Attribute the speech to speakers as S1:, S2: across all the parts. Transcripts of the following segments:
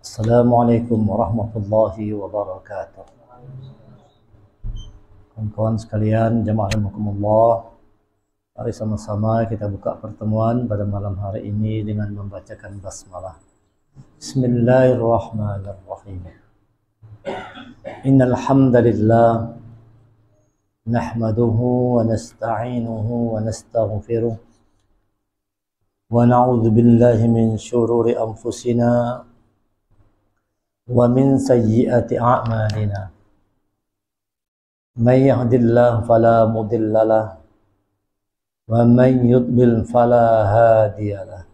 S1: Assalamualaikum warahmatullahi wabarakatuh. Kawan-kawan sekalian, jamaah rahimakumullah, mari sama-sama kita buka pertemuan pada malam hari ini dengan membacakan basmalah. Bismillahirrahmanirrahim. Innal hamdalillah nahmaduhu wa nasta'inuhu wa nastaghfiruh wa na'udzu billahi min syururi anfusina wa min sayyiati a'malina. Man yahdihillahu fala mudilla lahu wa man yudlil fala hadiya lahu.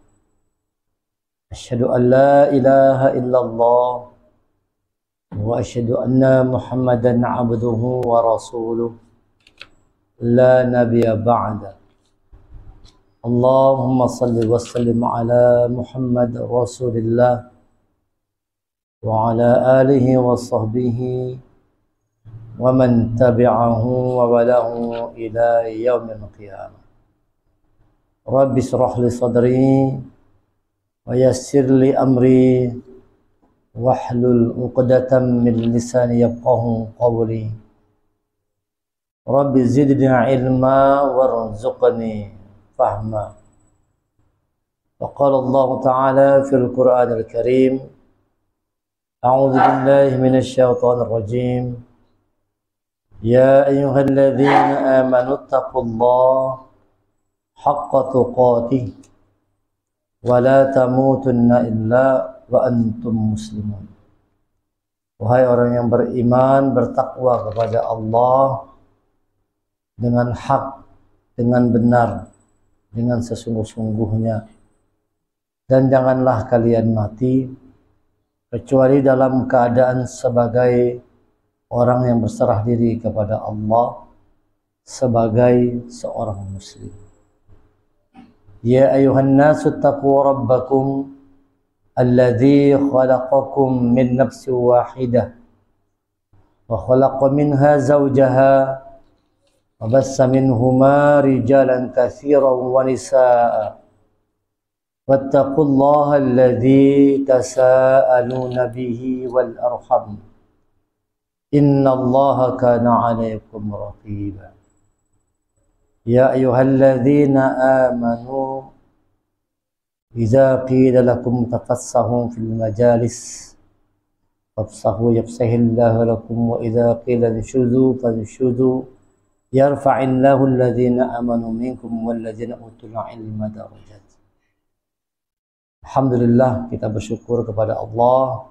S1: Asyhadu an la ilaha illallah wa asyhadu anna Muhammadan 'abduhu wa rasuluh la nabiyya ba'da. Allahumma salli wa sallim ala Muhammad rasulillah wa ala alihi wa sahbihi wa man tabi'ahu wa walahu ila yaumil qiyamah. Rabbi shrah li sadri wa yassir li amri wahlul 'uqdatam min lisani yafqahu qawli. Rabbi zidni ilma warzuqni fahma. Wa qala Allah ta'ala fil Qur'anil Karim, a'udzu billahi minasy syaithanir rajim. Ya ayyuhalladzina amanu taqullaha haqqa tuqatih wa la tamutunna illa wa antum muslimun. Wahai orang yang beriman, bertakwa kepada Allah dengan hak, dengan benar, dengan sesungguh-sungguhnya, dan janganlah kalian mati kecuali dalam keadaan sebagai orang yang berserah diri kepada Allah, sebagai seorang muslim. Ya ayuhan nasu taqu rabbakum alladzi khalaqakum min nafsin wahidah wa khalaqa minha zawjaha wa bassa minhuma rijalan katsiran wa nisaa'a wattaqullaha alladzi tasaaluna bihi wal arham innallaha kana 'alaikum raqiba. Ya ayyuhalladzina amanu idza qila lakum tafassahu fil majalis fafsahu yafsahillahu lakum wa idza qila inshuzu fanshuzu yarfa'illahu alladzina amanu minkum walladzina utul 'ilma darajat. Alhamdulillah, kita bersyukur kepada Allah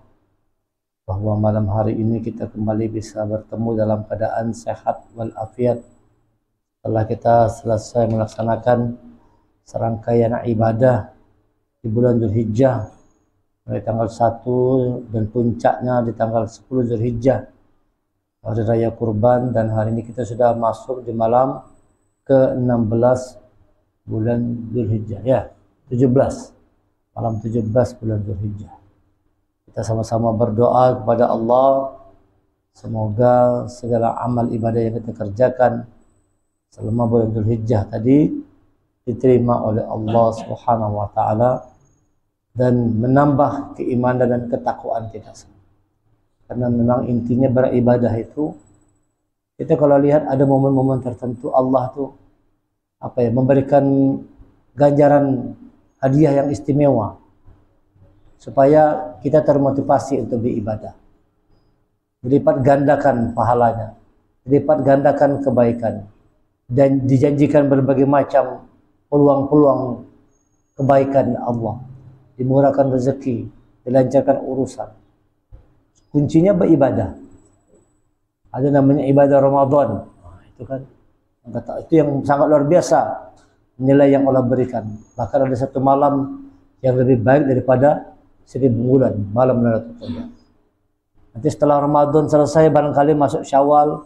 S1: bahwa malam hari ini kita kembali bisa bertemu dalam keadaan sehat walafiat setelah kita selesai melaksanakan serangkaian ibadah di bulan Dzulhijjah dari tanggal 1 dan puncaknya di tanggal 10 Dzulhijjah, hari raya kurban, dan hari ini kita sudah masuk di malam ke-16 bulan Dzulhijjah, ya, 17, malam 17 bulan Dzulhijjah. Kita sama-sama berdoa kepada Allah, semoga segala amal ibadah yang kita kerjakan selama bulan Dzulhijjah tadi diterima oleh Allah Subhanahu wa taala dan menambah keimanan dan ketakwaan kita semua. Karena memang intinya beribadah itu, kita kalau lihat ada momen-momen tertentu Allah tuh memberikan ganjaran hadiah yang istimewa supaya kita termotivasi untuk beribadah. Dilipat gandakan pahalanya, dilipat gandakan kebaikan, dan dijanjikan berbagai macam peluang-peluang kebaikan Allah, dimurahkan rezeki, dilancarkan urusan. Kuncinya beribadah. Ada namanya ibadah Ramadan. Itu kan, itu yang sangat luar biasa nilai yang Allah berikan. Bahkan ada satu malam yang lebih baik daripada 1000 bulan, malam Lailatul Qadar. Nanti setelah Ramadan selesai, barangkali masuk Syawal,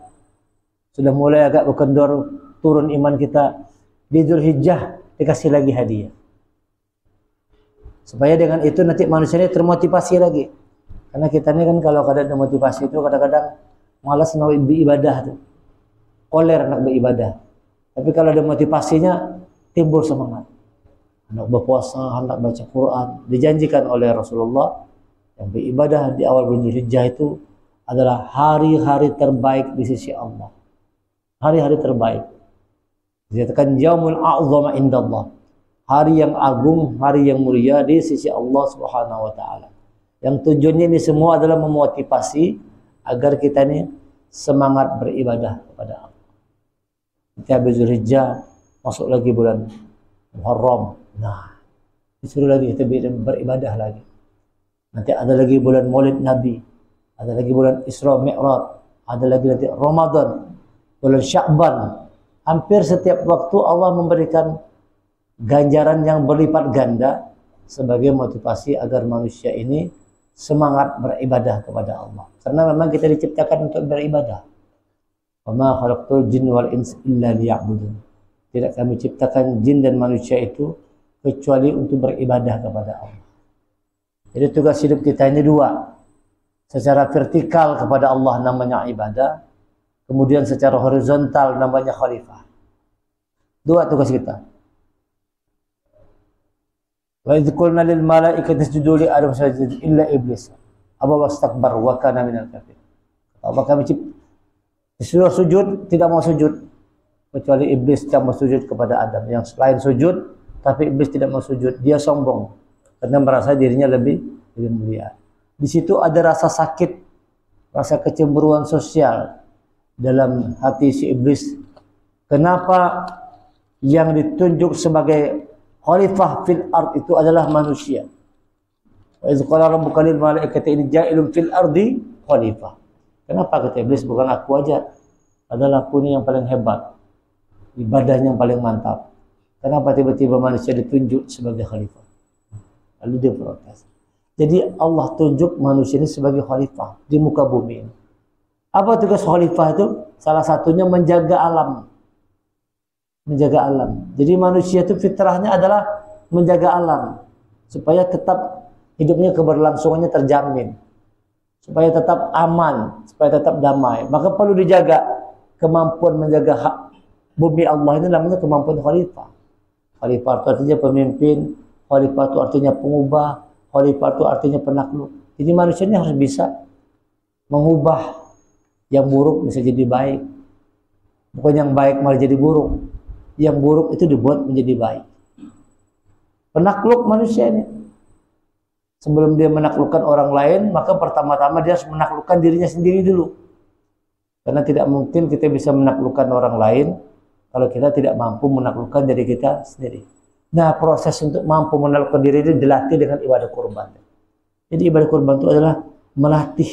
S1: sudah mulai agak berkendor, turun iman kita, di Dzulhijjah dikasih lagi hadiah. Supaya dengan itu nanti manusia ini termotivasi lagi. Karena kita ini kan kalau kadang motivasi itu kadang-kadang malas nak beribadah tuh. Koler nak beribadah. Tapi kalau ada motivasinya timbul semangat. hendak berpuasa, hendak baca Quran. Dijanjikan oleh Rasulullah yang beribadah di awal bulan Dzulhijjah itu adalah hari-hari terbaik di sisi Allah. Hari-hari terbaik. Dikatakan yaumul a'zama indallah. Hari yang agung, hari yang mulia di sisi Allah Subhanahu wa taala. Yang tujuannya ini semua adalah memotivasi agar kita ini semangat beribadah kepada Allah. Nanti habis Dzulhijjah, masuk lagi bulan Muharram. Nah, disuruh lagi kita beribadah lagi. Nanti ada lagi bulan Maulid Nabi, ada lagi bulan Isra Mi'raj, ada lagi nanti Ramadan, bulan Sya'ban. Hampir setiap waktu Allah memberikan ganjaran yang berlipat ganda sebagai motivasi agar manusia ini semangat beribadah kepada Allah. Karena memang kita diciptakan untuk beribadah. Wa ma khalaqtul jinna wal insa illa liya'budun. Tidak kami ciptakan jin dan manusia itu kecuali untuk beribadah kepada Allah. Jadi tugas hidup kita ini dua. Secara vertikal kepada Allah namanya ibadah, kemudian secara horizontal namanya khalifah. Dua tugas kita. Wa idz qulna lil malaikati isjudu li adam sajada illa iblis aba wastakbar wa kana minal kafirin. Allah kami disuruh sujud, tidak mau sujud, kecuali iblis tidak mau sujud kepada Adam. Yang selain sujud, tapi iblis tidak mau sujud, dia sombong karena merasa dirinya lebih mulia. Di situ ada rasa sakit, rasa kecemburuan sosial dalam hati si iblis. Kenapa yang ditunjuk sebagai khalifah fil ard itu adalah manusia? Wa idz qala rabbuka lil malaikati inni ja'ilun fil ardi khalifah. Kenapa kata iblis, bukan aku aja, adalah aku ini yang paling hebat, ibadahnya yang paling mantap. Kenapa tiba-tiba manusia ditunjuk sebagai khalifah? Lalu dia protes. Jadi Allah tunjuk manusia ini sebagai khalifah di muka bumi ini. Apa tugas khalifah itu? Salah satunya menjaga alam. Menjaga alam. Jadi manusia itu fitrahnya adalah menjaga alam supaya tetap hidupnya keberlangsungannya terjamin, supaya tetap aman, supaya tetap damai. Maka perlu dijaga kemampuan menjaga hak bumi Allah ini, namanya kemampuan khalifah. Khalifah itu artinya pemimpin, khalifah itu artinya pengubah, khalifah itu artinya penakluk. Jadi manusia ini harus bisa mengubah yang buruk bisa jadi baik. Bukan yang baik malah jadi buruk. Yang buruk itu dibuat menjadi baik. Penakluk manusia ini. Sebelum dia menaklukkan orang lain, maka pertama-tama dia harus menaklukkan dirinya sendiri dulu. Karena tidak mungkin kita bisa menaklukkan orang lain kalau kita tidak mampu menaklukkan diri kita sendiri. Nah, proses untuk mampu menaklukkan diri ini dilatih dengan ibadah kurban. Jadi ibadah kurban itu adalah melatih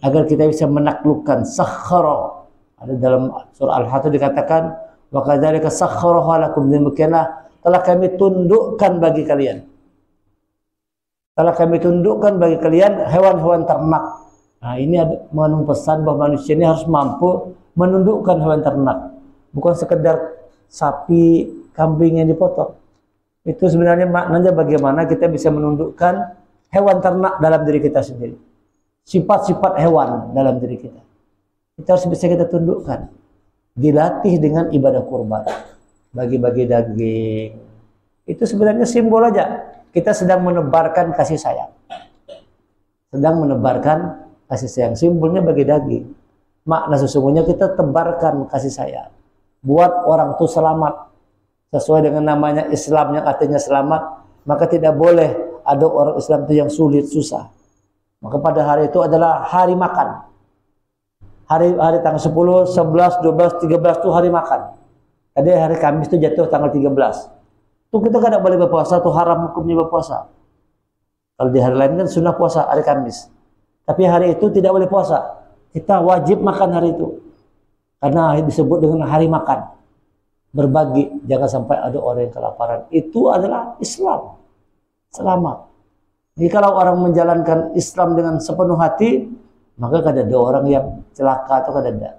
S1: agar kita bisa menaklukkan sakhara. Ada dalam surah Al-Hadd dikatakan, wa kadzalika sakhkharaha lakum, demikianlah telah kami tundukkan bagi kalian. Telah kami tundukkan bagi kalian hewan-hewan ternak. Nah, ini ada mengandung pesan bahwa manusia ini harus mampu menundukkan hewan ternak. Bukan sekedar sapi, kambing yang dipotong. Itu sebenarnya maknanya bagaimana kita bisa menundukkan hewan ternak dalam diri kita sendiri. Sifat-sifat hewan dalam diri kita. Kita harus bisa kita tundukkan. Dilatih dengan ibadah kurban. Bagi-bagi daging. Itu sebenarnya simbol aja. Kita sedang menebarkan kasih sayang. Sedang menebarkan kasih sayang. Simbolnya bagi daging. Makna sesungguhnya kita tebarkan kasih sayang. Buat orang itu selamat. Sesuai dengan namanya Islam yang artinya selamat. Maka tidak boleh ada orang Islam itu yang sulit, susah. Maka pada hari itu adalah hari makan. Hari tanggal 10, 11, 12, 13 itu hari makan. Tadi hari Kamis itu jatuh tanggal 13. Itu kita tidak boleh berpuasa, itu haram hukumnya berpuasa. Kalau di hari lain kan sunnah puasa hari Kamis. Tapi hari itu tidak boleh puasa. Kita wajib makan hari itu. Karena disebut dengan hari makan. Berbagi, jangan sampai ada orang yang kelaparan. Itu adalah Islam. Selamat. Jadi kalau orang menjalankan Islam dengan sepenuh hati, maka kada ada orang yang celaka atau kada ada.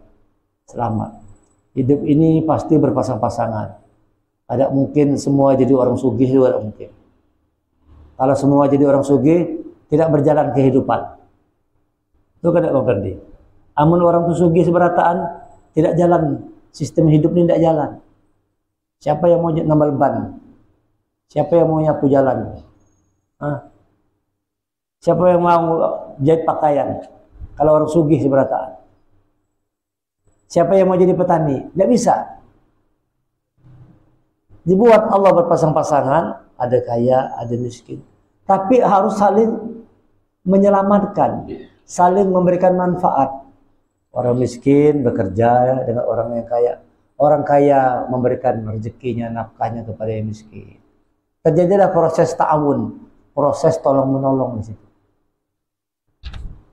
S1: Selamat. Hidup ini pasti berpasang-pasangan. Ada mungkin semua jadi orang sugih juga ada mungkin. Kalau semua jadi orang sugih, tidak berjalan kehidupan. Itu kada mengerti. Amun orang itu sugih seberataan, tidak jalan. Sistem hidup ini tidak jalan. Siapa yang mau nambal ban? Siapa yang mau nyapu jalan? Hah? Siapa yang mau jahit pakaian? Kalau orang sugih seberataan. Siapa yang mau jadi petani? Tidak bisa. Dibuat Allah berpasang-pasangan, ada kaya, ada miskin. Tapi harus saling menyelamatkan, saling memberikan manfaat. Orang miskin bekerja dengan orang yang kaya. Orang kaya memberikan rezekinya, nafkahnya kepada yang miskin. Terjadilah proses ta'awun, proses tolong-menolong di situ.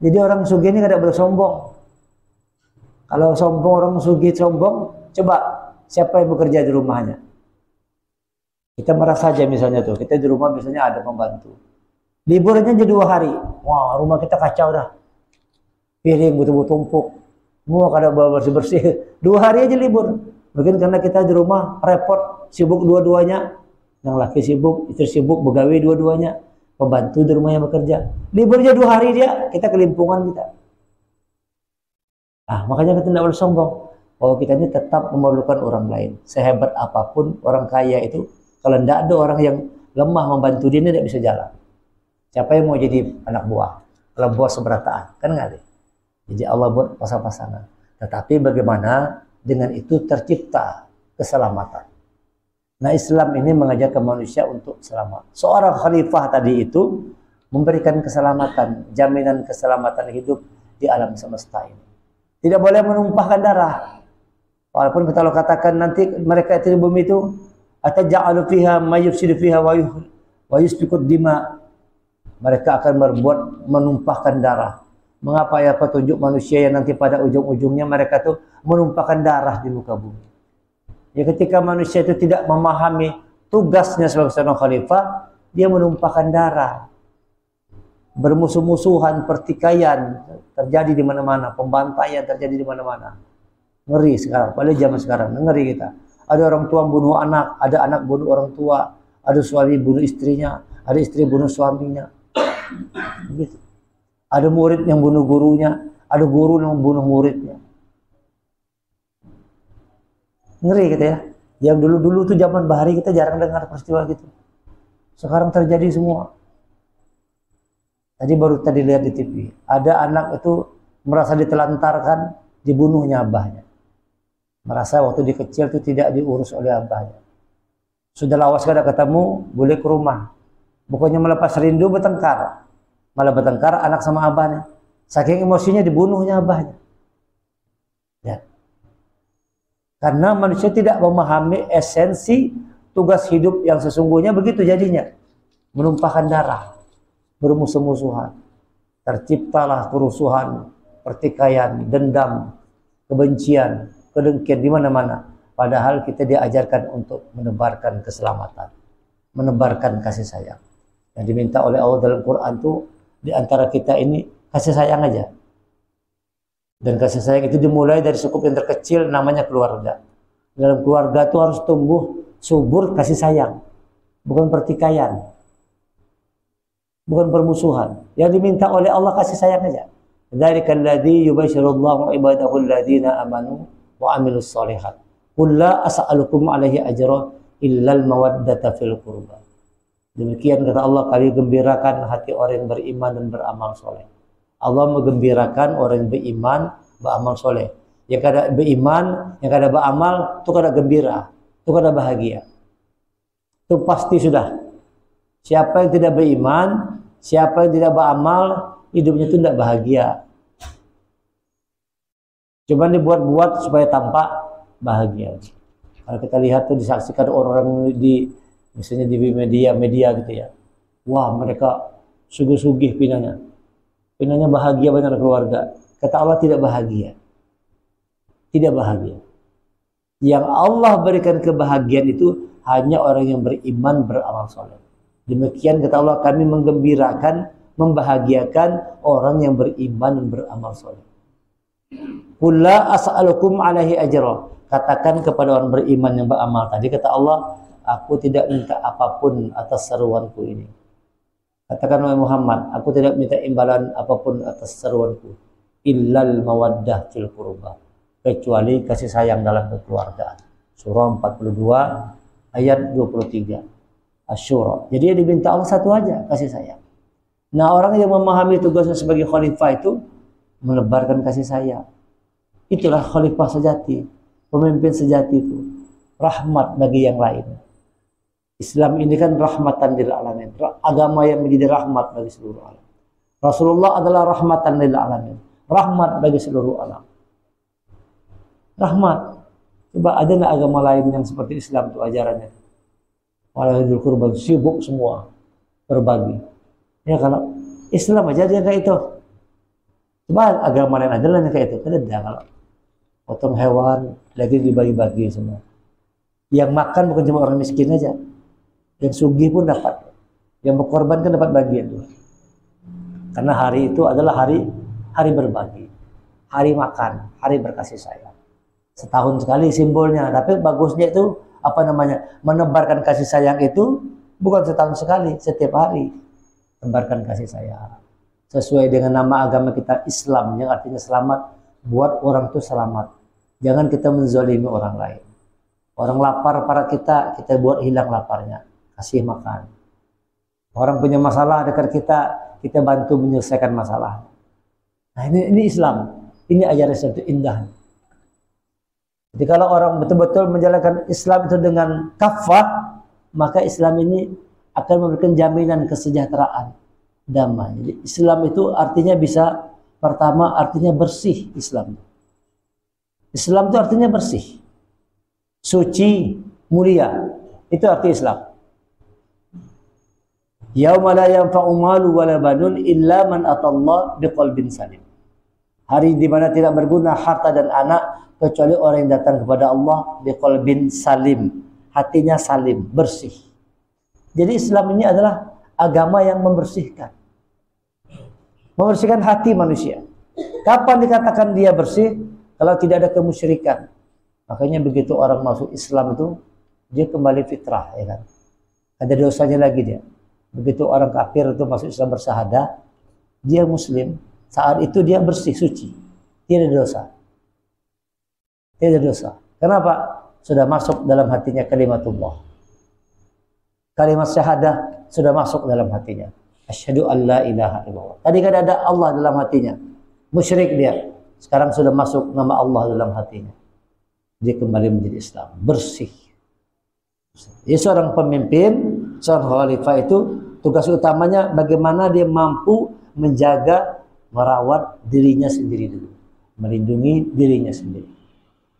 S1: Jadi orang sugih ini tidak boleh sombong. Kalau sombong, orang sugih sombong, coba siapa yang bekerja di rumahnya? Kita merasa aja misalnya tuh, kita di rumah biasanya ada pembantu. Liburnya jadi 2 hari. Wah, rumah kita kacau dah. Piring butuh tumpuk. Semua kada bersih-bersih. 2 hari aja libur. Mungkin karena kita di rumah repot, sibuk dua-duanya. Yang laki sibuk, istri sibuk, begawe dua-duanya. Pembantu di rumah yang bekerja. Liburnya 2 hari dia, kita kelimpungan kita. Nah, makanya kita tidak boleh sombong. Bahwa kita ini tetap memerlukan orang lain. Sehebat apapun orang kaya itu, kalau tidak ada orang yang lemah membantu dia, tidak bisa jalan. Siapa yang mau jadi anak buah? Kalau buah seberataan, kan nggak ada. Jadi Allah buat pasang-pasangan. Tetapi bagaimana dengan itu tercipta keselamatan. Nah, Islam ini mengajarkan manusia untuk selamat. Seorang khalifah tadi itu memberikan keselamatan, jaminan keselamatan hidup di alam semesta ini. Tidak boleh menumpahkan darah. Walaupun kita katakan nanti mereka itu di bumi itu ataja'alu fiha may yufsidu fiha wa yusfikud dima. Mereka akan berbuat menumpahkan darah. Mengapa ya petunjuk manusia yang nanti pada ujung-ujungnya mereka tuh menumpahkan darah di muka bumi. Ya ketika manusia itu tidak memahami tugasnya sebagai seorang khalifah, dia menumpahkan darah. Bermusuh-musuhan, pertikaian terjadi di mana-mana, pembantaian terjadi di mana-mana. Ngeri sekarang, pada zaman sekarang, ngeri kita. Ada orang tua bunuh anak, ada anak bunuh orang tua, ada suami bunuh istrinya, ada istri bunuh suaminya. Begitu. Ada murid yang bunuh gurunya, ada guru yang bunuh muridnya. Ngeri gitu ya. Yang dulu-dulu tuh zaman bahari kita jarang dengar peristiwa gitu. Sekarang terjadi semua. Tadi baru tadi lihat di TV. Ada anak itu merasa ditelantarkan, dibunuhnya abahnya. Merasa waktu di kecil itu tidak diurus oleh abahnya. Sudah lawas kada ketemu, boleh ke rumah. Bukannya melepas rindu, bertengkar. Malah bertengkar anak sama abahnya. Saking emosinya dibunuhnya abahnya. Ya. Karena manusia tidak memahami esensi tugas hidup yang sesungguhnya, begitu jadinya. Menumpahkan darah, bermusuh-musuhan. Terciptalah kerusuhan, pertikaian, dendam, kebencian, kedengkian di mana-mana. Padahal kita diajarkan untuk menebarkan keselamatan, menebarkan kasih sayang. Yang diminta oleh Allah dalam Quran itu di antara kita ini kasih sayang aja. Dan kasih sayang itu dimulai dari sukup yang terkecil namanya keluarga. Dalam keluarga itu harus tumbuh subur kasih sayang, bukan pertikaian, bukan permusuhan. Yang diminta oleh Allah kasih sayang aja. Dzalikal ladzi yubasyirullahu ibadahu alladzina amanu wa amilus shalihat. Qul la as'alukum alaihi ajran illal mawaddata fil qurba. Demikian kata Allah, kami gembirakan hati orang yang beriman dan beramal soleh. Allah menggembirakan orang yang beriman, beramal soleh. Yang kada beriman, yang kada beramal, itu kada gembira, itu kada bahagia. Itu pasti sudah. Siapa yang tidak beriman, siapa yang tidak beramal, hidupnya itu tidak bahagia. Coba dibuat-buat supaya tampak bahagia. Kalau kita lihat tuh disaksikan orang-orang di misalnya di media gitu ya. Wah, mereka sugih-sugih pinanya. Pinanya bahagia banyak keluarga. Kata Allah tidak bahagia. Tidak bahagia. Yang Allah berikan kebahagiaan itu hanya orang yang beriman, beramal soleh. Demikian kata Allah, kami menggembirakan, membahagiakan orang yang beriman dan beramal soleh. Qul la as'alukum alaihi ajra. Katakan kepada orang beriman yang beramal tadi, kata Allah, aku tidak minta apapun atas seruanku ini. Katakan wahai Muhammad, aku tidak minta imbalan apapun atas seruanku. Illal mawaddah fil qurba. Kecuali kasih sayang dalam kekeluargaan. Surah 42 ayat 23. Asyura. Jadi yang diminta Allah satu aja, kasih sayang. Nah, orang yang memahami tugasnya sebagai khalifah itu menebarkan kasih sayang. Itulah khalifah sejati, pemimpin sejati itu. Rahmat bagi yang lain. Islam ini kan rahmatan lil alamin, agama yang menjadi rahmat bagi seluruh alam. Rasulullah adalah rahmatan lil alamin, rahmat bagi seluruh alam. Rahmat. Coba ada nggak agama lain yang seperti Islam itu ajarannya? Waladzul kurban, sibuk semua berbagi. Ya kalau Islam aja dia kayak itu. Coba agama lain aja lah kayak itu. Kan ada kalau potong hewan lagi dibagi-bagi semua. Yang makan bukan cuma orang miskin aja, yang sugih pun dapat. Yang berkorban kan dapat bagian tuh. Karena hari itu adalah hari berbagi, hari makan, hari berkasih sayang. Setahun sekali simbolnya, tapi bagusnya itu apa namanya, menebarkan kasih sayang itu bukan setahun sekali, setiap hari tebarkan kasih sayang sesuai dengan nama agama kita Islam yang artinya selamat. Buat orang itu selamat, jangan kita menzalimi orang lain. Orang lapar para kita buat hilang laparnya, kasih makan. Orang punya masalah dekat kita bantu menyelesaikan masalah. Nah ini Islam, ini ajaran Islam itu indah. Jadi kalau orang betul-betul menjalankan Islam itu dengan kafah, maka Islam ini akan memberikan jaminan kesejahteraan, damai. Jadi Islam itu artinya bisa, pertama artinya bersih Islam. Islam itu artinya bersih, suci, mulia. Itu arti Islam. Yauma la yanfa'u malu wala banun illa man atallaha biqalbin salim. Hari di mana tidak berguna harta dan anak kecuali orang yang datang kepada Allah biqalbin salim, hatinya salim, bersih. Jadi Islam ini adalah agama yang membersihkan hati manusia. Kapan dikatakan dia bersih? Kalau tidak ada kemusyrikan. Makanya begitu orang masuk Islam itu dia kembali fitrah, ya kan? Ada dosanya lagi dia. Begitu orang kafir itu masuk Islam bersyahadah, dia muslim, saat itu dia bersih, suci, tidak ada dosa. Tidak ada dosa. Kenapa? Sudah masuk dalam hatinya kalimatullah. Kalimat syahadah sudah masuk dalam hatinya. Asyhadu an la ilaha illallah. Tadi kan ada Allah dalam hatinya. Musyrik dia. Sekarang sudah masuk nama Allah dalam hatinya. Dia kembali menjadi Islam. Bersih. Jadi seorang pemimpin, seorang khalifah itu tugas utamanya bagaimana dia mampu menjaga, merawat dirinya sendiri dulu. Melindungi dirinya sendiri.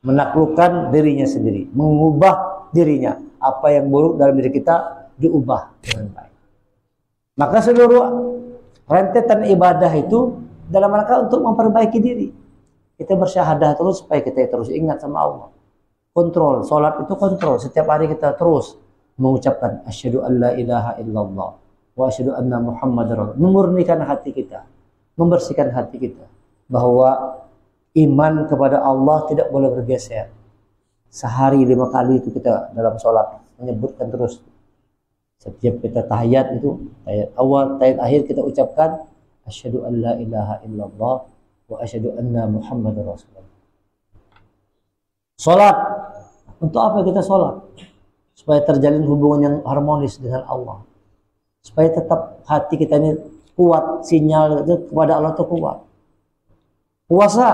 S1: Menaklukkan dirinya sendiri, mengubah dirinya. Apa yang buruk dalam diri kita diubah dengan baik. Maka seluruh rentetan ibadah itu dalam rangka untuk memperbaiki diri. Kita bersyahadah terus supaya kita terus ingat sama Allah. Kontrol, sholat itu kontrol. Setiap hari kita terus mengucapkan asyhadu an la ilaha illallah wa asyhadu anna muhammadar rasul. Memurnikan hati kita, membersihkan hati kita bahwa iman kepada Allah tidak boleh bergeser. Sehari 5 kali itu kita dalam sholat menyebutkan terus. Setiap kita tahiyat itu, tahiyat awal, tahiyat akhir kita ucapkan asyhadu an la ilaha illallah wa asyhadu anna muhammadar rasulullah. Sholat, untuk apa kita sholat? Supaya terjalin hubungan yang harmonis dengan Allah. Supaya tetap hati kita ini kuat, sinyal kepada Allah itu kuat. Puasa,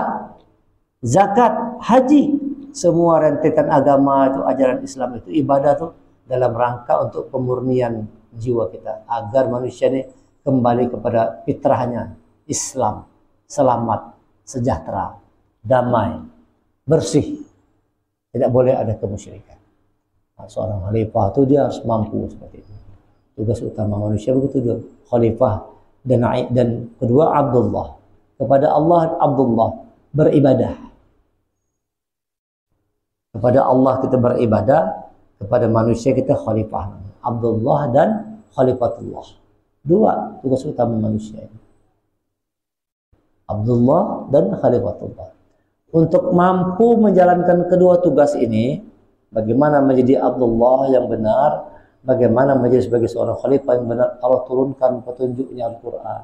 S1: zakat, haji, semua rentetan agama itu, ajaran Islam itu, ibadah itu dalam rangka untuk pemurnian jiwa kita agar manusia ini kembali kepada fitrahnya, Islam, selamat, sejahtera, damai, bersih. Tidak boleh ada kemusyrikan. Nah, seorang khalifah itu dia harus mampu seperti itu. Tugas utama manusia begitu dia, khalifah dan kedua Abdullah. Kepada Allah Abdullah, beribadah. Kepada Allah kita beribadah, kepada manusia kita khalifah. Abdullah dan khalifatullah. Dua tugas utama manusia ini. Abdullah dan khalifatullah. Untuk mampu menjalankan kedua tugas ini, bagaimana menjadi Abdullah yang benar, bagaimana menjadi sebagai seorang khalifah yang benar, Allah turunkan petunjuknya Al-Quran.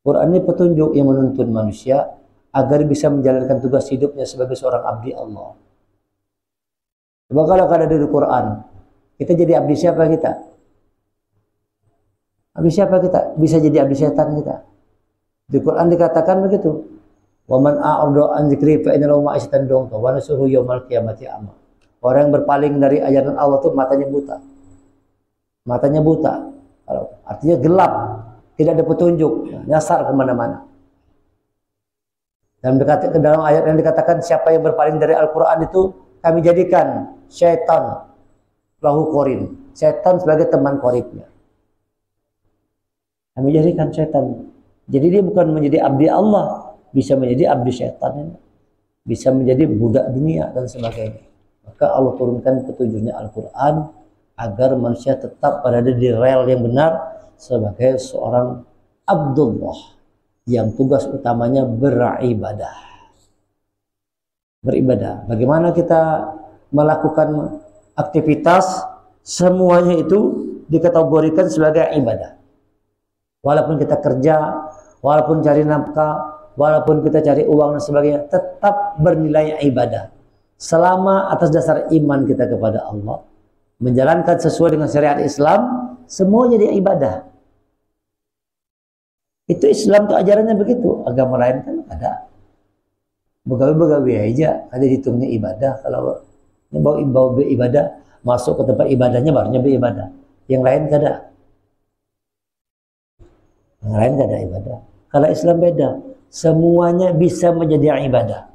S1: Quran ini petunjuk yang menuntun manusia agar bisa menjalankan tugas hidupnya sebagai seorang abdi Allah. Coba kalau ada di Quran, kita jadi abdi siapa kita? Abdi siapa kita? Bisa jadi abdi setan kita. Di Quran dikatakan begitu. Wa man a'rada an dzikri fa inna lahu ma'isatan dongka wa nasuhu yaumal qiyamati ama. Orang yang berpaling dari ajaran Allah tuh matanya buta. Matanya buta. Artinya gelap, tidak ada petunjuk, nyasar kemana-mana. Dan dalam ayat yang dikatakan siapa yang berpaling dari Al-Quran itu kami jadikan syaitan lahu qarin, syaitan sebagai teman qaribnya. Kami jadikan syaitan. Jadi dia bukan menjadi abdi Allah, bisa menjadi abdi syaitan, bisa menjadi budak dunia dan sebagainya. Maka Allah turunkan petunjuknya Al-Quran agar manusia tetap berada di rel yang benar sebagai seorang Abdullah yang tugas utamanya beribadah. Beribadah. Bagaimana kita melakukan aktivitas, semuanya itu dikategorikan sebagai ibadah. Walaupun kita kerja, walaupun cari nafkah, walaupun kita cari uang dan sebagainya, tetap bernilai ibadah. Selama atas dasar iman kita kepada Allah, menjalankan sesuai dengan syariat Islam, semua jadi ibadah. Itu Islam tuh ajarannya begitu. Agama lain kan ada. Begawi-begawi aja, ada hitungnya ibadah. Kalau bawa ibadah, masuk ke tempat ibadahnya barunya beribadah. Yang lain gak ada. Yang lain gak ada ibadah. Kalau Islam beda, semuanya bisa menjadi ibadah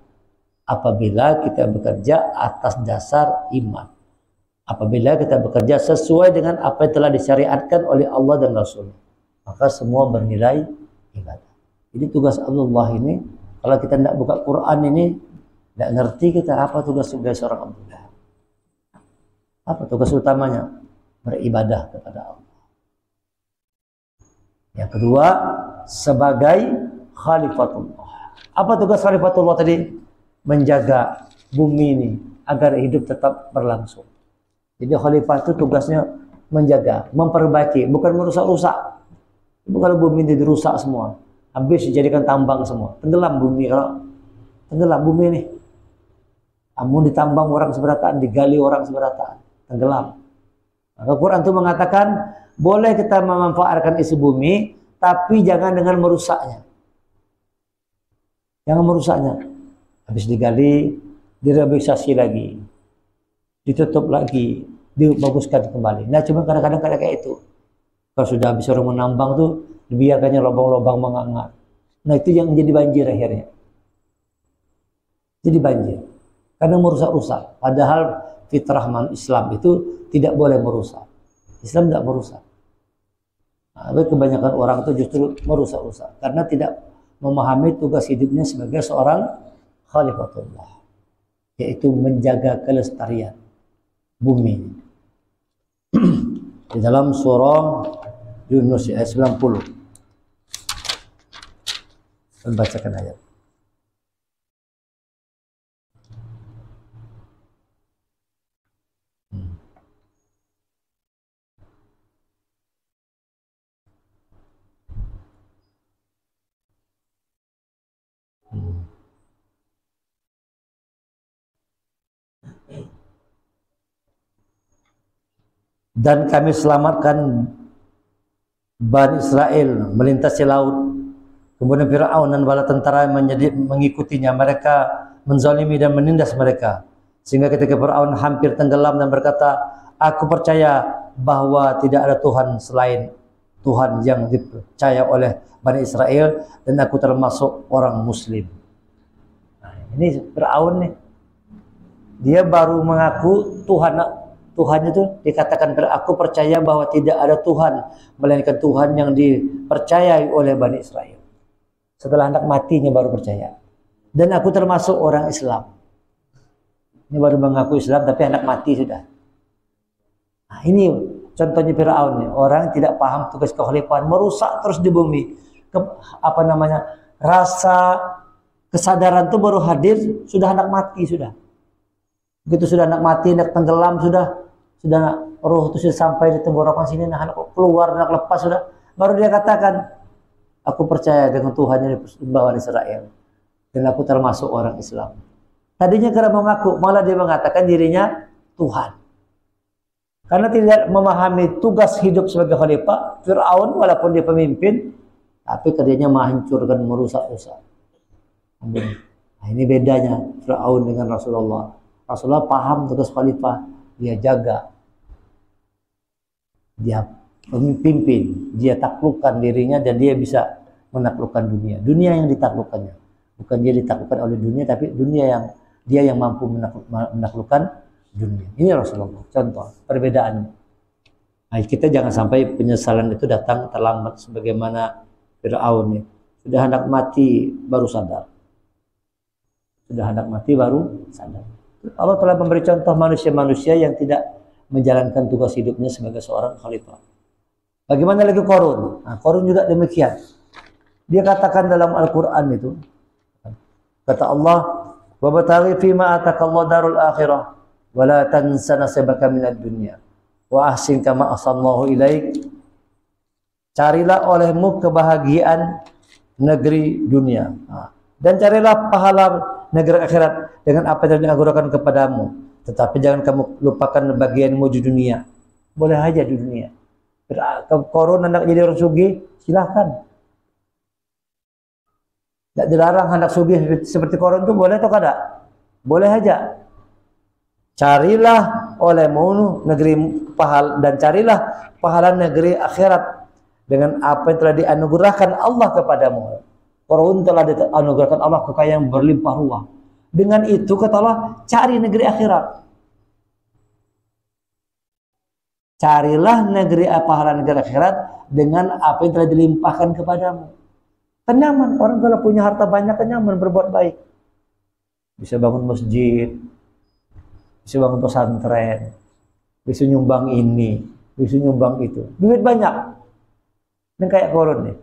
S1: apabila kita bekerja atas dasar iman. Apabila kita bekerja sesuai dengan apa yang telah disyariatkan oleh Allah dan Rasul, maka semua bernilai ibadah. Jadi tugas Allah ini, kalau kita tidak buka Quran ini, tidak ngerti kita apa tugas sebagai seorang Abdullah. Apa tugas utamanya? Beribadah kepada Allah. Yang kedua, sebagai khalifatullah. Apa tugas khalifatullah tadi? Menjaga bumi ini agar hidup tetap berlangsung. Jadi khalifah itu tugasnya menjaga, memperbaiki, bukan merusak-rusak. Kalau bumi ini dirusak semua, habis dijadikan tambang semua, tenggelam bumi. Kalau tenggelam bumi ini, amun ditambang orang seberataan, digali orang seberataan, tenggelam. Maka Quran itu mengatakan boleh kita memanfaatkan isi bumi, tapi jangan dengan merusaknya. Jangan merusaknya. Habis digali, direhabilitasi lagi, ditutup lagi, dibaguskan kembali. Nah, cuma kadang-kadang kayak itu. Kalau sudah habis orang menambang tuh, dibiarkannya lubang-lubang menganga. Nah, itu yang jadi banjir akhirnya. Jadi banjir. Karena merusak-rusak. Padahal fitrah Islam itu tidak boleh merusak. Islam tidak merusak. Nah, kebanyakan orang itu justru merusak-rusak. Karena tidak memahami tugas hidupnya sebagai seorang khalifatullah. Yaitu menjaga kelestarian bumi. Di dalam surah Yunus ayat 90. Saya bacakan ayat. Dan kami selamatkan Bani Israel melintasi laut. Kemudian Fir'aun dan bala tentara mengikutinya. Mereka menzalimi dan menindas mereka. Sehingga ketika Fir'aun hampir tenggelam dan berkata, aku percaya bahwa tidak ada Tuhan selain Tuhan yang dipercaya oleh Bani Israel, dan aku termasuk orang Muslim. Nah, ini Fir'aun nih. Dia baru mengaku Tuhan itu dikatakan, aku percaya bahwa tidak ada Tuhan melainkan Tuhan yang dipercayai oleh Bani Israel. Setelah anak matinya baru percaya. Dan aku termasuk orang Islam. Ini baru mengaku Islam tapi anak mati sudah. Nah, ini contohnya Fir'aun nih. Orang tidak paham tugas kekhalifahan, merusak terus di bumi. Rasa kesadaran itu baru hadir sudah anak mati sudah. Begitu sudah anak mati, anak tenggelam sudah roh itu sudah sampai di tenggorokan sini, nah anak keluar, anak lepas sudah, baru dia katakan, aku percaya dengan Tuhan yang dibawa Israel, dan aku termasuk orang Islam. Tadinya karena mengaku, malah dia mengatakan dirinya Tuhan. Karena tidak memahami tugas hidup sebagai khalifah. Fir'aun walaupun dia pemimpin, tapi kerjanya menghancurkan, merusak-rusak. Nah, ini bedanya Fir'aun dengan Rasulullah. Rasulullah paham tugas khalifah, dia jaga, dia pemimpin, dia taklukkan dirinya dan dia bisa menaklukkan dunia. Dunia yang ditaklukkannya, bukan dia ditaklukkan oleh dunia, tapi dunia yang dia yang mampu menaklukkan dunia. Ini Rasulullah. Contoh perbedaannya. Nah, kita jangan sampai penyesalan itu datang terlambat sebagaimana Fir'aun. Sudah hendak mati baru sadar. Sudah hendak mati baru sadar. Allah telah memberi contoh manusia-manusia yang tidak menjalankan tugas hidupnya sebagai seorang khalifah. Bagaimana lagi Qarun? Nah, Qarun juga demikian. Dia katakan dalam Al-Quran itu, kata Allah, "Wabtaghi fima atakallahu darul akhirah, wa la tansa nasibaka minad dunya, wa ahsin kama ahsanallahu ilaik." Carilah olehmu kebahagiaan negeri dunia, dan carilah pahala negeri akhirat dengan apa yang diagunkan kepadamu. Tetapi jangan kamu lupakan bagianmu di dunia. Boleh aja di dunia. Qarun hendak jadi orang sugih, silahkan. Tidak dilarang hendak sugih seperti Qarun itu, boleh atau tidak? Boleh aja. Carilah olehmu negeri pahala, dan carilah pahala negeri akhirat dengan apa yang telah dianugerahkan Allah kepadamu. Qarun telah dianugerahkan Allah kekayaan berlimpah ruah. Dengan itu kata Allah, cari negeri akhirat. Carilah negeri pahala negeri akhirat dengan apa yang telah dilimpahkan kepadamu. Kan nyaman, orang kalau punya harta banyak kan nyaman berbuat baik. Bisa bangun masjid, bisa bangun pesantren, bisa nyumbang ini, bisa nyumbang itu. Duit banyak. Dan kayak Qarun nih.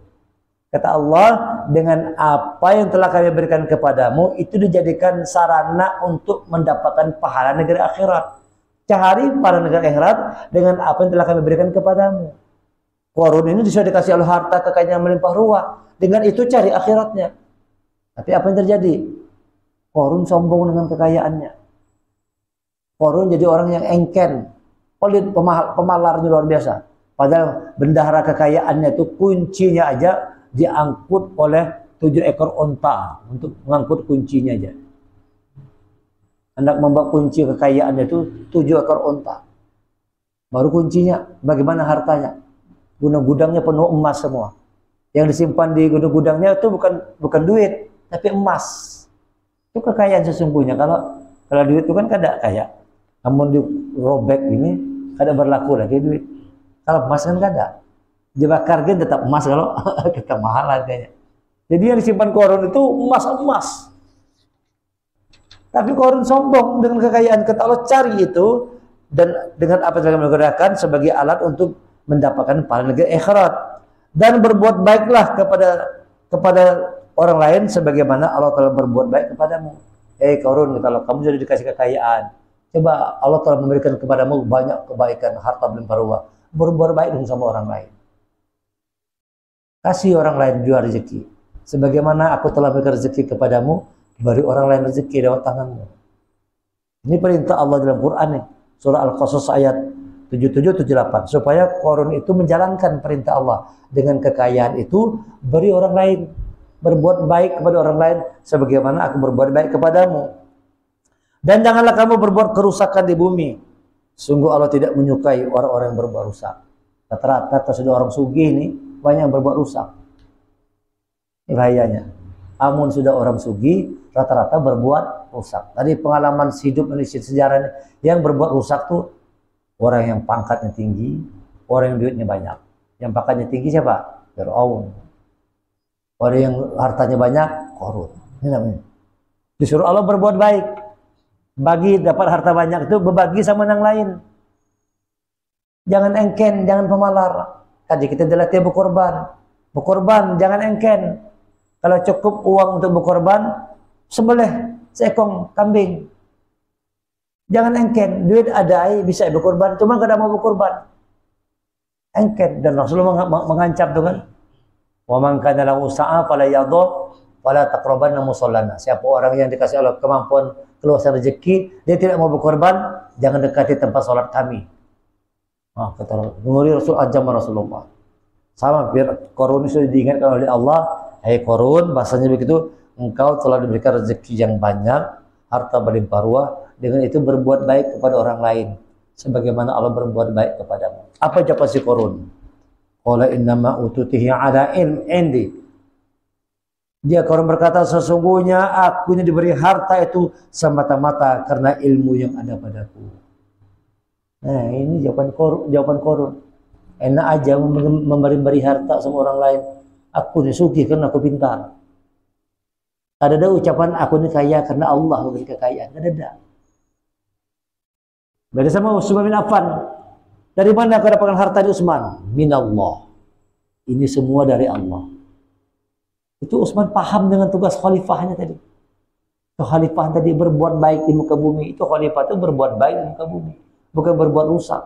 S1: Kata Allah, dengan apa yang telah kami berikan kepadamu, itu dijadikan sarana untuk mendapatkan pahala negeri akhirat. Cari pahala negeri akhirat dengan apa yang telah kami berikan kepadamu. Qarun ini sudah dikasih Allah harta kekayaan melimpah ruah. Dengan itu cari akhiratnya. Tapi apa yang terjadi? Qarun sombong dengan kekayaannya. Qarun jadi orang yang engken, pelit, pemalarnya luar biasa. Padahal bendahara kekayaannya itu kuncinya aja diangkut oleh 7 ekor onta untuk mengangkut kuncinya aja. Hendak membawa kunci kekayaannya itu 7 ekor onta. Baru kuncinya, bagaimana hartanya? Gudang-gudangnya penuh emas semua. Yang disimpan di gudang-gudangnya itu bukan duit, tapi emas. Itu kekayaan sesungguhnya. Kalau duit itu kan kada kaya. Namun dirobek ini kada berlaku lagi duit. Kalau emas kan kada. Dibakar kan tetap emas, kalau tetap mahal harganya. Jadi yang disimpan Qarun itu emas-emas. Tapi Qarun sombong dengan kekayaan. Kata Allah, cari itu dan dengan apa yang menggunakan sebagai alat untuk mendapatkan pahala negeri akhirat. Dan berbuat baiklah kepada orang lain sebagaimana Allah telah berbuat baik kepadamu. Qarun, kata Allah, kamu sudah dikasih kekayaan. Coba Allah telah memberikan kepadamu banyak kebaikan, harta berlimpah ruah. Berbuat baik dong sama orang lain. Kasih orang lain juga rezeki. Sebagaimana aku telah memberikan rezeki kepadamu, beri orang lain rezeki lewat tanganmu. Ini perintah Allah dalam Quran nih. Surah Al-Qasas ayat 77-78. Supaya Qarun itu menjalankan perintah Allah. Dengan kekayaan itu, beri orang lain. Berbuat baik kepada orang lain. Sebagaimana aku berbuat baik kepadamu. Dan janganlah kamu berbuat kerusakan di bumi. Sungguh Allah tidak menyukai orang-orang yang berbuat rusak. Rata-rata sudah orang sugih ini banyak yang berbuat rusak. Ini bahayanya. Amun sudah orang sugih, rata-rata berbuat rusak. Tadi pengalaman hidup Indonesia sejarah ini, yang berbuat rusak tuh orang yang pangkatnya tinggi, orang yang duitnya banyak. Yang pangkatnya tinggi siapa? Fir'aun. Orang yang hartanya banyak, Qarun. Ini namanya. Disuruh Allah berbuat baik. Bagi dapat harta banyak itu berbagi sama yang lain. Jangan engken, jangan pemalar. Tadi kita dilatih berkorban. Berkorban, jangan engken. Kalau cukup uang untuk berkorban, sembelih seekor kambing. Jangan engken, duit ada bisa berkorban, cuma kada mau berkorban. Engken, dan Rasulullah mengancam tuh kan. Wa man kana lahu sa'a fala yadhu wala taqrabanna musallana. Siapa orang yang dikasih Allah kemampuan keluasan rezeki, dia tidak mau berkorban, jangan dekati tempat sholat kami. Nah, kata Nuri Rasul ajam Rasulullah. Sama biar Qarun itu diingatkan oleh Allah, hai Qarun, bahasanya begitu, engkau telah diberikan rezeki yang banyak, harta berlimpah ruah, dengan itu berbuat baik kepada orang lain sebagaimana Allah berbuat baik kepadamu. Apa jawaban si Qarun? Qala innama ututihi ala ilm indi. Dia Qarun berkata, sesungguhnya aku ini diberi harta itu semata-mata karena ilmu yang ada padaku. Nah, ini jawaban Qarun. Enak aja memberi harta sama orang lain. Aku ini sugih karena aku pintar. Ada ucapan aku ini kaya karena Allah memberi kekayaan. Ada. Beda sama Utsman bin Affan. Dari mana kau dapatkan harta di Utsman? Minallah. Ini semua dari Allah. Itu Utsman paham dengan tugas khalifahnya tadi. Itu khalifah tadi berbuat baik di muka bumi. Itu khalifah itu berbuat baik di muka bumi, bukan berbuat rusak.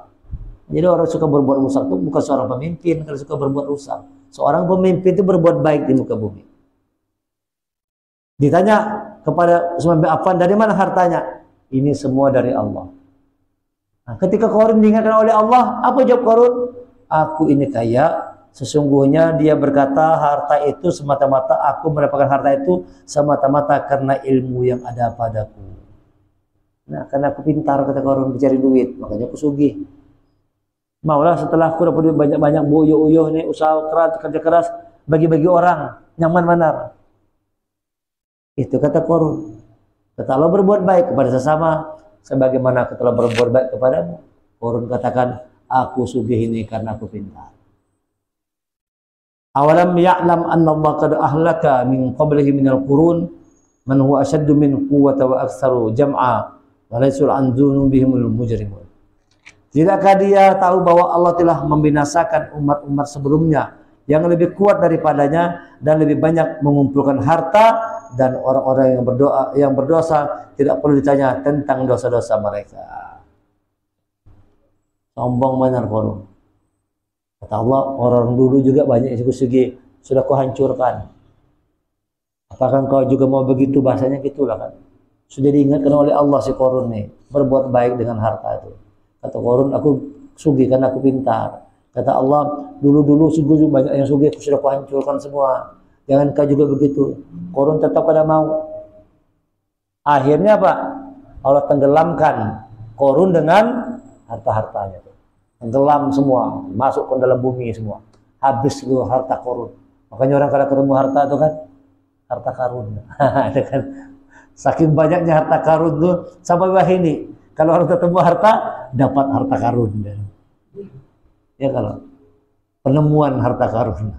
S1: Jadi orang suka berbuat rusak itu bukan seorang pemimpin, kalau suka berbuat rusak. Seorang pemimpin itu berbuat baik di muka bumi. Ditanya kepada Utsman bin Affan, dari mana hartanya? Ini semua dari Allah. Nah, ketika Qarun diingatkan oleh Allah, apa jawab Qarun? Aku ini kaya, sesungguhnya dia berkata harta itu semata-mata, aku mendapatkan harta itu semata-mata karena ilmu yang ada padaku. Nah, karena aku pintar, kata Qarun, mencari duit, makanya aku sugih. Maulah setelah aku dapat banyak-banyak boyo-uyoh nih, usaha keras, kerja keras, bagi-bagi orang, nyaman manar. Itu kata Qarun. Kata Allah, berbuat baik kepada sesama sebagaimana aku telah berbuat baik kepadamu. Qarun katakan, aku sugih ini karena aku pintar. Awalam ya'lam anna Allah qad ahlaka min qablihi minal qurun man huwa ashaddu min quwwata wa aktsaru jam'a wa laysul an dzunubihimul mujrimun. Tidakkah dia tahu bahwa Allah telah membinasakan umat-umat sebelumnya yang lebih kuat daripadanya dan lebih banyak mengumpulkan harta, dan orang-orang yang berdosa tidak perlu ditanya tentang dosa-dosa mereka. Sombong benar Qarun. Kata Allah, orang dulu juga banyak yang sugi sudah kau hancurkan. Apakah kau juga mau begitu? Bahasanya gitulah kan. Sudah diingatkan oleh Allah si Qarun nih, berbuat baik dengan harta itu. Kata Qarun, aku sugih karena aku pintar. Kata Allah, dulu-dulu sungguh banyak yang sugih, sudah aku hancurkan semua. Jangan kau juga begitu. Qarun tetap pada mau. Akhirnya apa? Allah tenggelamkan Qarun dengan harta-hartanya. Tenggelam semua, masuk ke dalam bumi semua. Habis itu harta Qarun. Makanya orang kalau ketemu harta itu kan, harta karun. Kan? Saking banyaknya harta karun tuh sampai wah ini. Kalau orang ketemu harta, dapat harta karun. Ya kalau penemuan harta karun.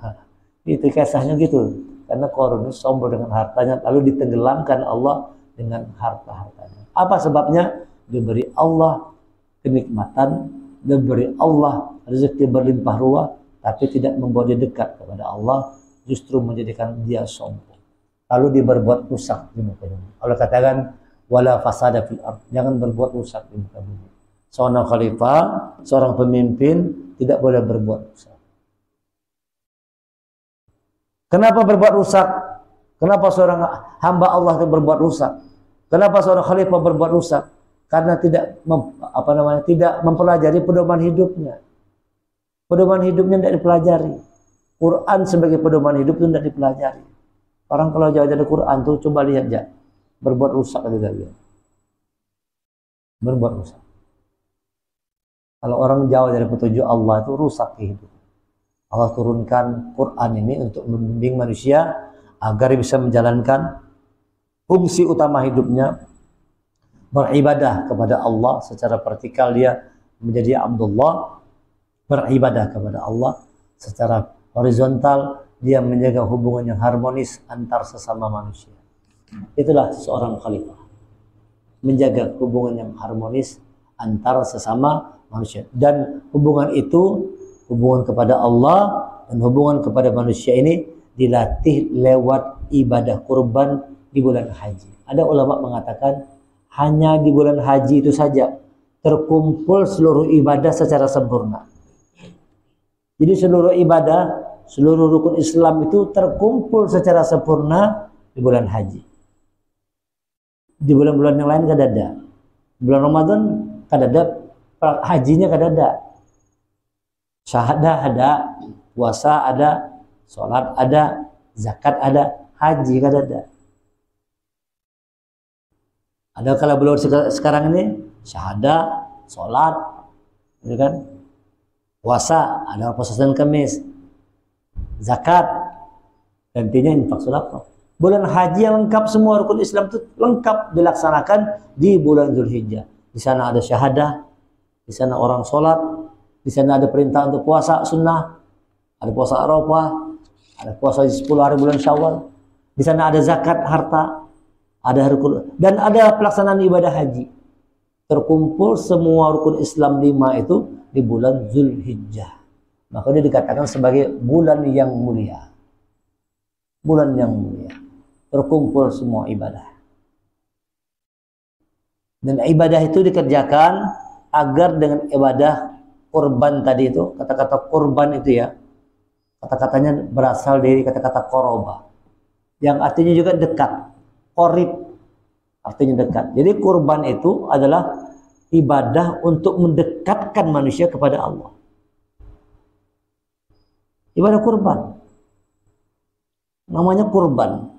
S1: Itu kisahnya gitu. Karena Qarun itu sombong dengan hartanya, lalu ditenggelamkan Allah dengan harta-hartanya. Apa sebabnya? Diberi Allah kenikmatan, diberi Allah rezeki berlimpah ruah, tapi tidak membawa dia dekat kepada Allah, justru menjadikan dia sombong. Lalu dia berbuat rusak di muka bumi. Allah katakan, wala fasada fil ardh, jangan berbuat rusak di muka bumi. Seorang khalifah, seorang pemimpin tidak boleh berbuat rusak. Kenapa berbuat rusak? Kenapa seorang hamba Allah itu berbuat rusak? Kenapa seorang khalifah berbuat rusak? Karena tidak tidak mempelajari pedoman hidupnya. Pedoman hidupnya tidak dipelajari. Quran sebagai pedoman hidup itu tidak dipelajari. Orang kalau jauh dari Quran tuh coba lihat ya, berbuat rusak juga dia. Berbuat rusak. Kalau orang jauh dari petunjuk Allah itu rusak hidup. Allah turunkan Quran ini untuk membimbing manusia agar bisa menjalankan fungsi utama hidupnya, beribadah kepada Allah secara vertikal, dia menjadi Abdullah, beribadah kepada Allah secara horizontal, dia menjaga hubungan yang harmonis antar sesama manusia. Itulah seorang khalifah, menjaga hubungan yang harmonis antar sesama manusia, dan hubungan itu, hubungan kepada Allah dan hubungan kepada manusia ini dilatih lewat ibadah kurban di bulan haji. Ada ulama mengatakan hanya di bulan haji itu saja terkumpul seluruh ibadah secara sempurna. Jadi seluruh ibadah, seluruh rukun Islam itu terkumpul secara sempurna di bulan haji. Di bulan-bulan yang lain kan ada. Bulan Ramadan kan ada, hajinya kan ada. Syahadah ada, puasa ada, sholat ada, zakat ada, haji kan ada. Ada kalau belum sekarang ini syahadah, sholat, gitu kan? Puasa, ada puasa Senin Kamis, zakat, gantinya infak sedekah. Bulan haji yang lengkap, semua rukun Islam itu lengkap dilaksanakan di bulan Zulhijjah. Di sana ada syahadah, di sana orang sholat, di sana ada perintah untuk puasa sunnah, ada puasa Arafah, ada puasa 10 hari bulan Syawal. Di sana ada zakat harta, ada rukun, dan ada pelaksanaan ibadah haji. Terkumpul semua rukun Islam 5 itu di bulan Zulhijjah. Maka dia dikatakan sebagai bulan yang mulia. Bulan yang mulia. Terkumpul semua ibadah. Dan ibadah itu dikerjakan agar dengan ibadah kurban tadi itu, kata-kata kurban itu ya, kata-katanya berasal dari kata-kata koroba, yang artinya juga dekat. Qorib artinya dekat. Jadi kurban itu adalah ibadah untuk mendekatkan manusia kepada Allah. Ibadah kurban namanya kurban.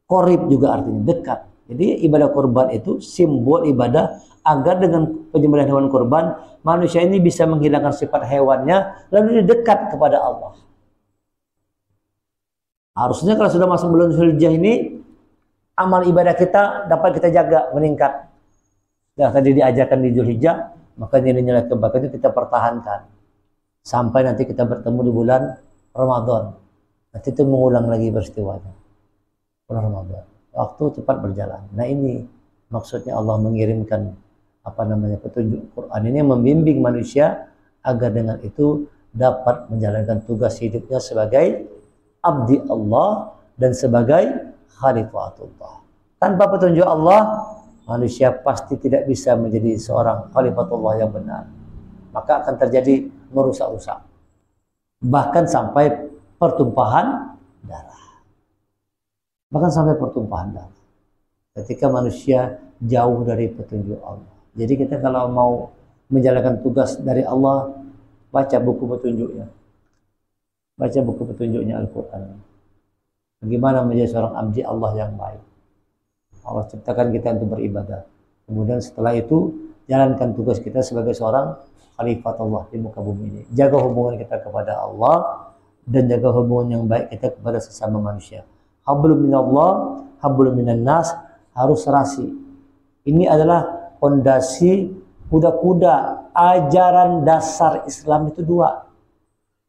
S1: Qorib juga artinya dekat. Jadi ibadah kurban itu simbol ibadah agar dengan penyembelihan hewan kurban manusia ini bisa menghilangkan sifat hewannya lalu dekat kepada Allah. Harusnya kalau sudah masuk bulan Zulhijjah ini amal ibadah kita dapat kita jaga meningkat. Nah, tadi diajarkan di Zulhijjah, maka nilai-nilai kebaikan itu kita pertahankan sampai nanti kita bertemu di bulan Ramadan. Nanti itu mengulang lagi peristiwanya. Bulan Ramadan. Waktu cepat berjalan. Nah, ini maksudnya Allah mengirimkan petunjuk Quran ini membimbing manusia agar dengan itu dapat menjalankan tugas hidupnya sebagai abdi Allah dan sebagai khalifatullah. Tanpa petunjuk Allah, manusia pasti tidak bisa menjadi seorang khalifatullah yang benar. Maka akan terjadi merusak-rusak. Bahkan sampai pertumpahan darah. Bahkan sampai pertumpahan darah. Ketika manusia jauh dari petunjuk Allah. Jadi kita kalau mau menjalankan tugas dari Allah, baca buku petunjuknya. Baca buku petunjuknya Al-Quran. Bagaimana menjadi seorang abdi Allah yang baik. Allah ciptakan kita untuk beribadah. Kemudian setelah itu, jalankan tugas kita sebagai seorang khalifat Allah di muka bumi ini. Jaga hubungan kita kepada Allah dan jaga hubungan yang baik kita kepada sesama manusia. Hablum minallah, hablum minan nas, harus serasi. Ini adalah fondasi kuda-kuda ajaran dasar Islam itu dua.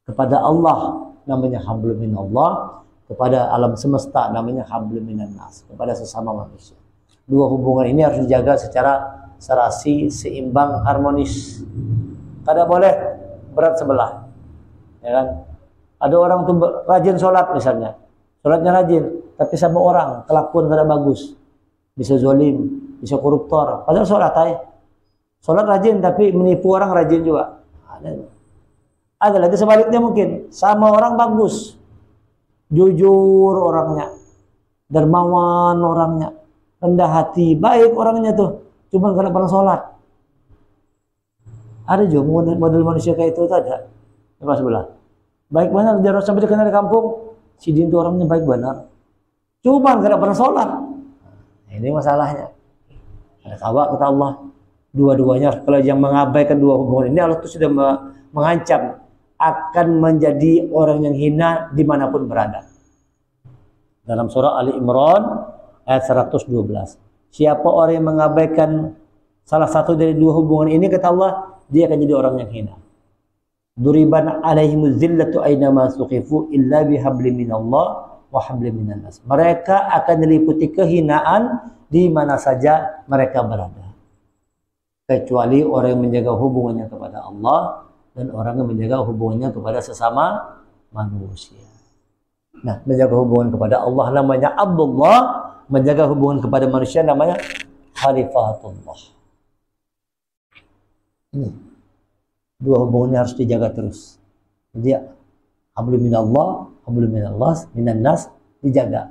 S1: Kepada Allah namanya hablum minallah, kepada alam semesta namanya hablum minan nas, kepada sesama manusia. Dua hubungan ini harus dijaga secara serasi, seimbang, harmonis. Tidak boleh berat sebelah. Ya kan? Ada orang tuh rajin sholat misalnya. Sholatnya rajin, tapi sama orang kelakuan tidak bagus. Bisa zolim, bisa koruptor. Padahal sholat sholat rajin tapi menipu orang rajin juga. Ada lagi sebaliknya mungkin. Sama orang bagus. Jujur orangnya. Dermawan orangnya. Rendah hati. Baik orangnya tuh. Cuma karena pernah sholat. Ada juga model manusia kayak itu ada. Di sebelah. Baik benar. Dia harus sampai dikenal di kampung. Si Din itu orangnya baik benar. Cuma karena pernah sholat. Nah, ini masalahnya. Ada kabar kata Allah. Dua-duanya. Kalau yang mengabaikan dua hubungan ini, Allah itu sudah mengancam. Akan menjadi orang yang hina dimanapun berada. Dalam surah Ali Imran ayat 112. Siapa orang yang mengabaikan salah satu dari dua hubungan ini, kata Allah, dia akan jadi orang yang hina. Duriban alaihimuz zillatu aynama suqifu illa bihablim minallah wa hablim minan nas. Mereka akan diliputi kehinaan di mana saja mereka berada. Kecuali orang yang menjaga hubungannya kepada Allah dan orang yang menjaga hubungannya kepada sesama manusia. Nah, menjaga hubungan kepada Allah namanya Abdullah, menjaga hubungan kepada manusia namanya Khalifatullah. Ini dua hubungannya harus dijaga terus. Jadi hablum minallah, hablum minallah, minan nas dijaga.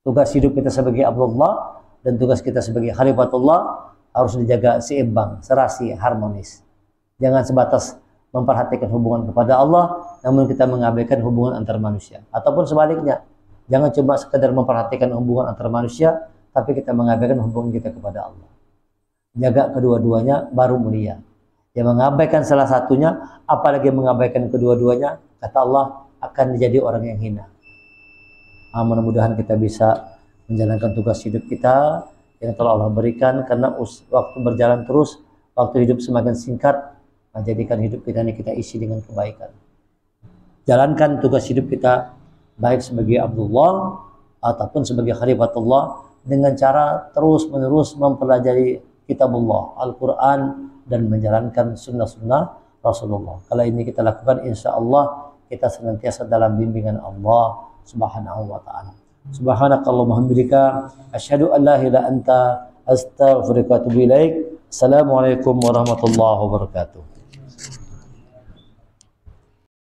S1: Tugas hidup kita sebagai Abdullah dan tugas kita sebagai Khalifatullah harus dijaga seimbang, serasi, harmonis. Jangan sebatas memperhatikan hubungan kepada Allah, namun kita mengabaikan hubungan antar manusia. Ataupun sebaliknya, jangan cuma sekedar memperhatikan hubungan antar manusia, tapi kita mengabaikan hubungan kita kepada Allah. Jaga kedua-duanya baru mulia. Yang mengabaikan salah satunya, apalagi mengabaikan kedua-duanya, kata Allah akan menjadi orang yang hina. Mudah-mudahan kita bisa menjalankan tugas hidup kita yang telah Allah berikan, karena waktu berjalan terus, waktu hidup semakin singkat, menjadikan hidup kita ini kita isi dengan kebaikan. Jalankan tugas hidup kita baik sebagai Abdullah ataupun sebagai Khalifatullah dengan cara terus-menerus mempelajari kitabullah, Al-Quran, dan menjalankan sunnah-sunnah Rasulullah. Kalau ini kita lakukan, insya Allah kita senantiasa dalam bimbingan Allah Subhanahu wa ta'ala. Subhanakallahumma hamdika asyhadu an la ilaha illa anta astaghfiruka wa atubu ilaik. Assalamualaikum warahmatullahi wabarakatuh.